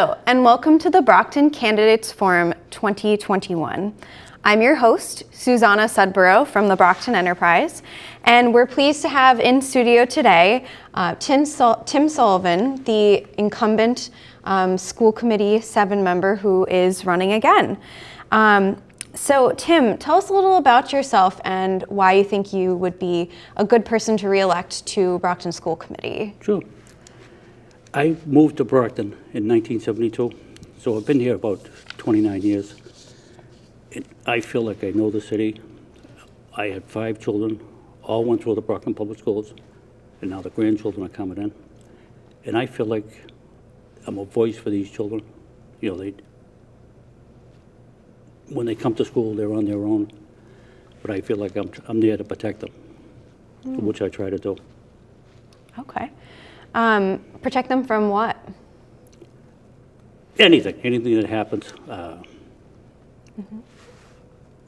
Hello, and welcome to the Brockton Candidates Forum 2021. I'm your host, Susanna Sudborough from the Brockton Enterprise, and we're pleased to have in studio today Tim Sullivan, the incumbent school committee 7 member who is running again. So Tim, tell us a little about yourself and why you think you would be a good person to re-elect to Brockton School Committee. Sure. I moved to Brockton in 1972, so I've been here about 29 years. I feel like I know the city. I had 5 children, all went through the Brockton Public Schools, and now the grandchildren are coming in. And I feel like I'm a voice for these children. You know, when they come to school, they're on their own, but I feel like I'm there to protect them, which I try to do. Okay. Protect them from what? Anything that happens.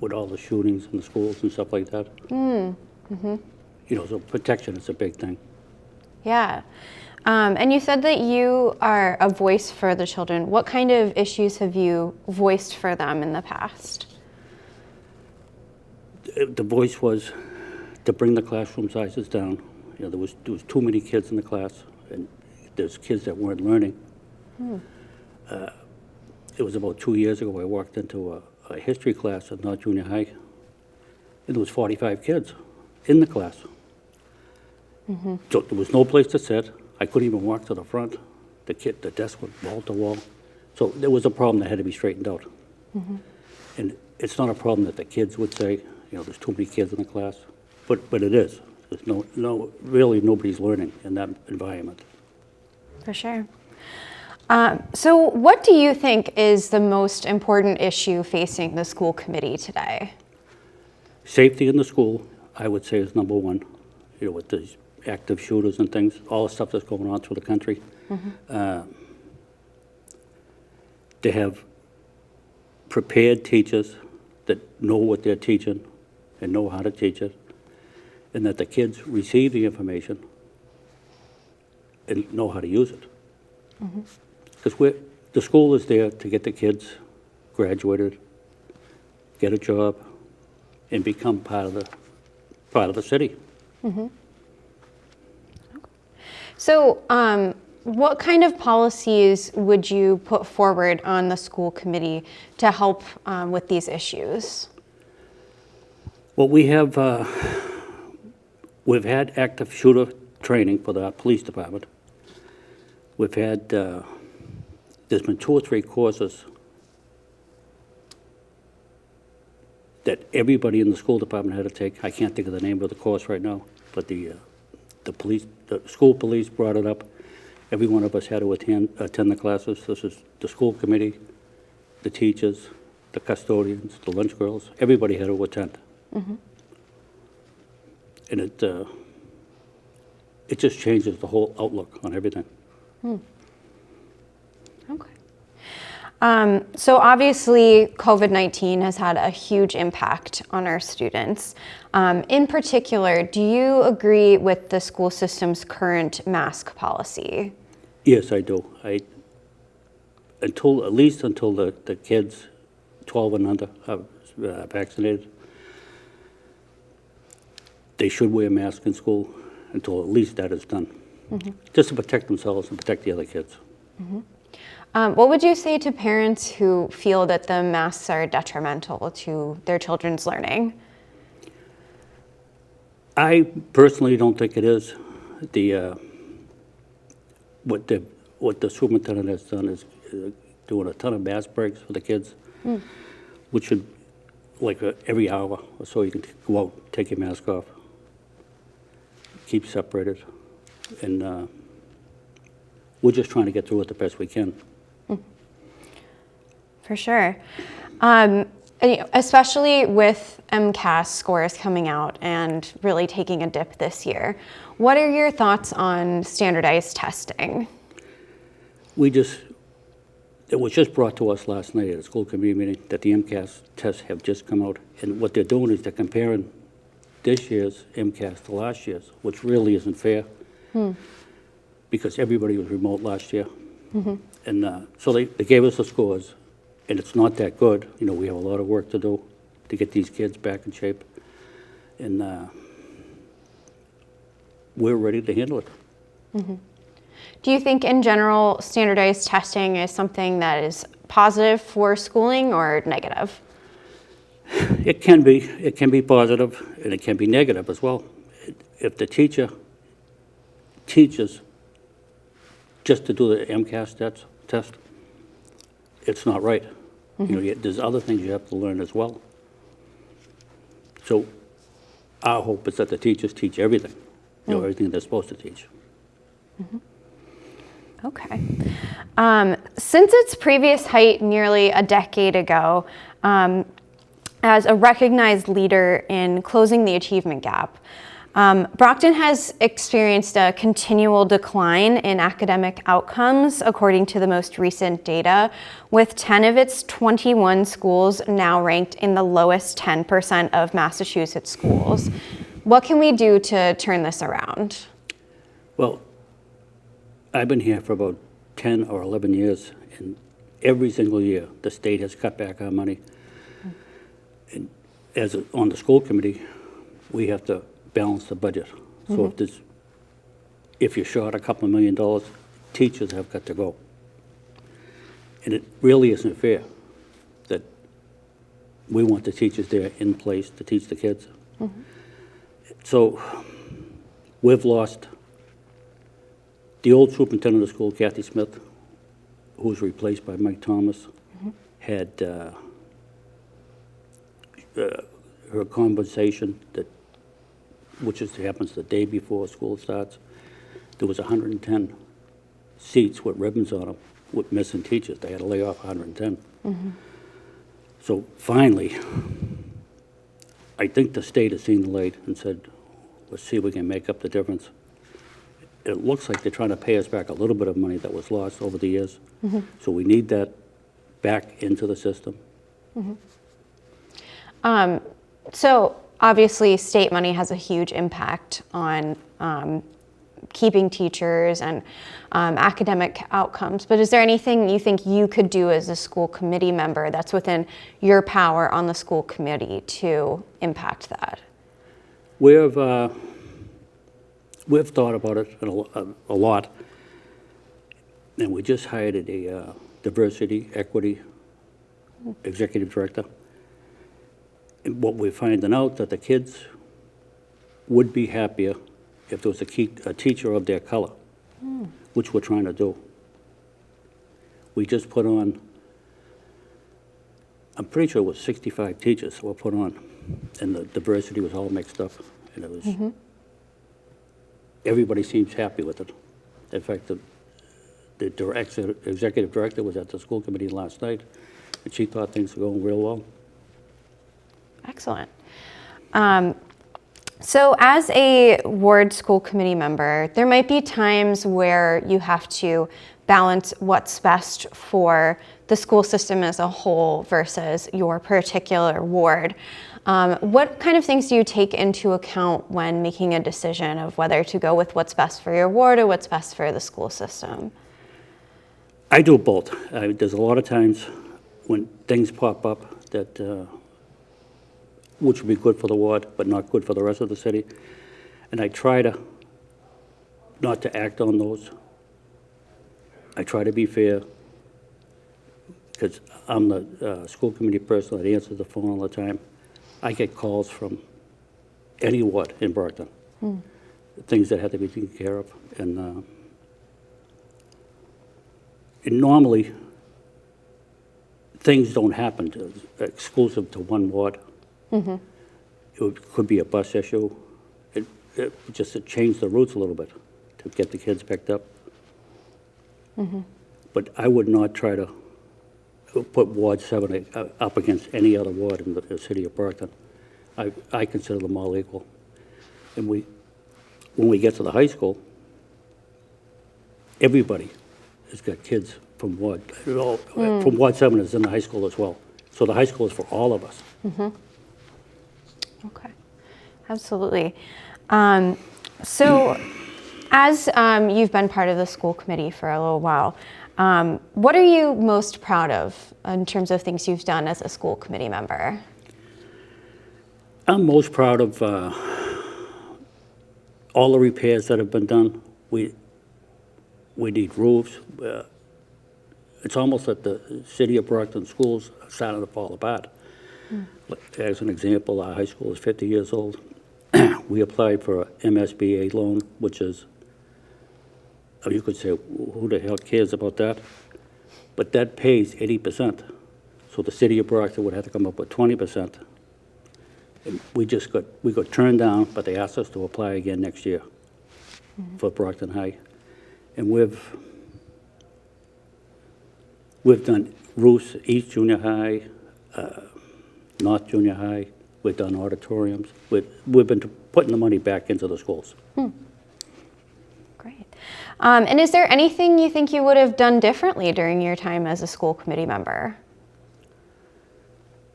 With all the shootings in the schools and stuff like that. You know, so protection is a big thing. Yeah. And you said that you are a voice for the children. What kind of issues have you voiced for them in the past? The voice was to bring the classroom sizes down. You know, there was too many kids in the class, and there's kids that weren't learning. It was about 2 years ago I walked into a history class at North Junior High, and there was 45 kids in the class. So there was no place to sit. I couldn't even walk to the front. The desk was wall to wall. So there was a problem that had to be straightened out. And it's not a problem that the kids would say, you know, there's too many kids in the class, but it is. There's really nobody's learning in that environment. For sure. So what do you think is the most important issue facing the school committee today? Safety in the school, I would say, is number one. You know, with these active shooters and things, all the stuff that's going on through the country. To have prepared teachers that know what they're teaching and know how to teach it, and that the kids receive the information and know how to use it. Because the school is there to get the kids graduated, get a job, and become part of the city. So what kind of policies would you put forward on the school committee to help with these issues? Well, we've had active shooter training for the police department. We've had, there's been 2 or 3 courses that everybody in the school department had to take. I can't think of the name of the course right now, but the school police brought it up. Every one of us had to attend the classes. This is the school committee, the teachers, the custodians, the lunch girls. Everybody had to attend. And it just changes the whole outlook on everything. Okay. So obviously COVID-19 has had a huge impact on our students. In particular, do you agree with the school system's current mask policy? Yes, I do. At least until the kids 12 and under are vaccinated, they should wear masks in school until at least that is done. Just to protect themselves and protect the other kids. What would you say to parents who feel that the masks are detrimental to their children's learning? I personally don't think it is. What the superintendent has done is doing a ton of mask breaks for the kids, which should, like every hour or so, you can go out, take your mask off, keep separated, and we're just trying to get through it the best we can. For sure. Especially with MCAS scores coming out and really taking a dip this year. What are your thoughts on standardized testing? It was just brought to us last night at a school committee meeting that the MCAS tests have just come out. And what they're doing is they're comparing this year's MCAS to last year's, which really isn't fair because everybody was remote last year. And so they gave us the scores, and it's not that good. You know, we have a lot of work to do to get these kids back in shape. And we're ready to handle it. Do you think in general standardized testing is something that is positive for schooling or negative? It can be positive, and it can be negative as well. If the teacher teaches just to do the MCAS test, it's not right. You know, there's other things you have to learn as well. So our hope is that the teachers teach everything, you know, everything they're supposed to teach. Okay. Since its previous height nearly a decade ago, as a recognized leader in closing the achievement gap, Brockton has experienced a continual decline in academic outcomes, according to the most recent data, with 10 of its 21 schools now ranked in the lowest 10% of Massachusetts schools. What can we do to turn this around? Well, I've been here for about 10 or 11 years, and every single year the state has cut back our money. And on the school committee, we have to balance the budget. So if you're short a couple of $1 million, teachers have got to go. And it really isn't fair that we want the teachers there in place to teach the kids. So we've lost the old superintendent of school, Kathy Smith, who was replaced by Mike Thomas, had her compensation which happens the day before school starts. There was 110 seats with ribbons on them with missing teachers. They had to lay off 110. So finally, I think the state has seen the light and said, let's see if we can make up the difference. It looks like they're trying to pay us back a little bit of money that was lost over the years. So we need that back into the system. So obviously state money has a huge impact on keeping teachers and academic outcomes, but is there anything you think you could do as a school committee member that's within your power on the school committee to impact that? We've thought about it a lot, and we just hired a diversity, equity executive director. And what we're finding out that the kids would be happier if there was a teacher of their color, which we're trying to do. We just put on, I'm pretty sure it was 65 teachers were put on, and the diversity was all mixed up, and it was, everybody seems happy with it. In fact, the executive director was at the school committee last night, and she thought things were going real well. Excellent. So as a ward school committee member, there might be times where you have to balance what's best for the school system as a whole versus your particular ward. What kind of things do you take into account when making a decision of whether to go with what's best for your ward or what's best for the school system? I do both. There's a lot of times when things pop up that which would be good for the ward, but not good for the rest of the city. And I try not to act on those. I try to be fair, because I'm the school committee person that answers the phone all the time. I get calls from any ward in Brockton, things that have to be taken care of. And normally, things don't happen exclusive to one ward. It could be a bus issue. Just to change the routes a little bit to get the kids picked up. But I would not try to put Ward 7 up against any other ward in the city of Brockton. I consider them all equal. And when we get to the high school, everybody has got kids from Ward. From Ward 7 is in the high school as well. So the high school is for all of us. Okay, absolutely. So as you've been part of the school committee for a little while, What are you most proud of in terms of things you've done as a school committee member? I'm most proud of all the repairs that have been done. We need roofs. It's almost like the city of Brockton schools are starting to fall apart. As an example, our high school is 50 years old. We applied for a MSBA loan, which is, you could say, who the hell cares about that? But that pays 80%. So the city of Brockton would have to come up with 20%. And we got turned down, but they asked us to apply again next year for Brockton High. And we've done roofs, East Junior High, North Junior High. We've done auditoriums. We've been putting the money back into the schools. Great. And is there anything you think you would have done differently during your time as a school committee member?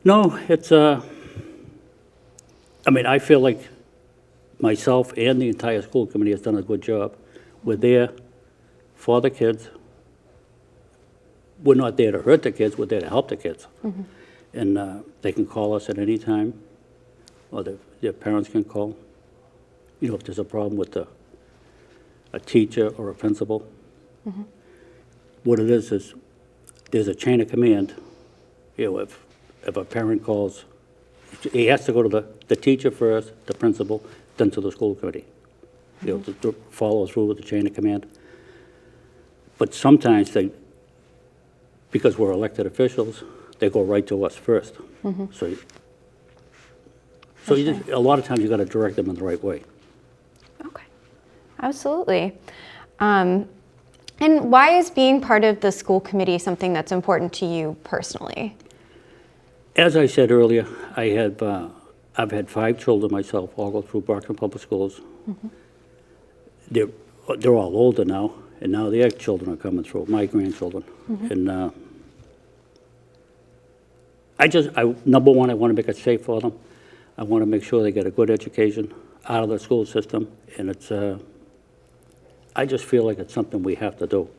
No, it's I mean, I feel like myself and the entire school committee has done a good job. We're there for the kids. We're not there to hurt the kids, we're there to help the kids. And they can call us at any time, or their parents can call. You know, if there's a problem with a teacher or a principal. What it is there's a chain of command. You know, if a parent calls, he has to go to the teacher first, the principal, then to the school committee. You know, to follow through with the chain of command. But sometimes because we're elected officials, they go right to us first. So you just, a lot of times you got to direct them in the right way. Okay, absolutely. And why is being part of the school committee something that's important to you personally? As I said earlier, I've had 5 children myself, all go through Brockton Public Schools. They're all older now, and now their children are coming through, my grandchildren. And number one, I want to make it safe for them. I want to make sure they get a good education out of the school system, and it's, I just feel like it's something we have to do.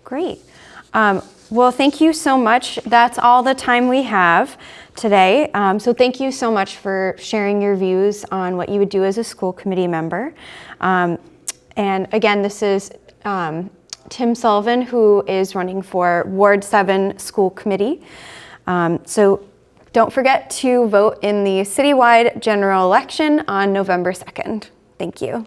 Great. Well, thank you so much. That's all the time we have today. So thank you so much for sharing your views on what you would do as a school committee member. And again, this is Tim Sullivan, who is running for Ward 7 School Committee. So don't forget to vote in the citywide general election on November 2nd. Thank you.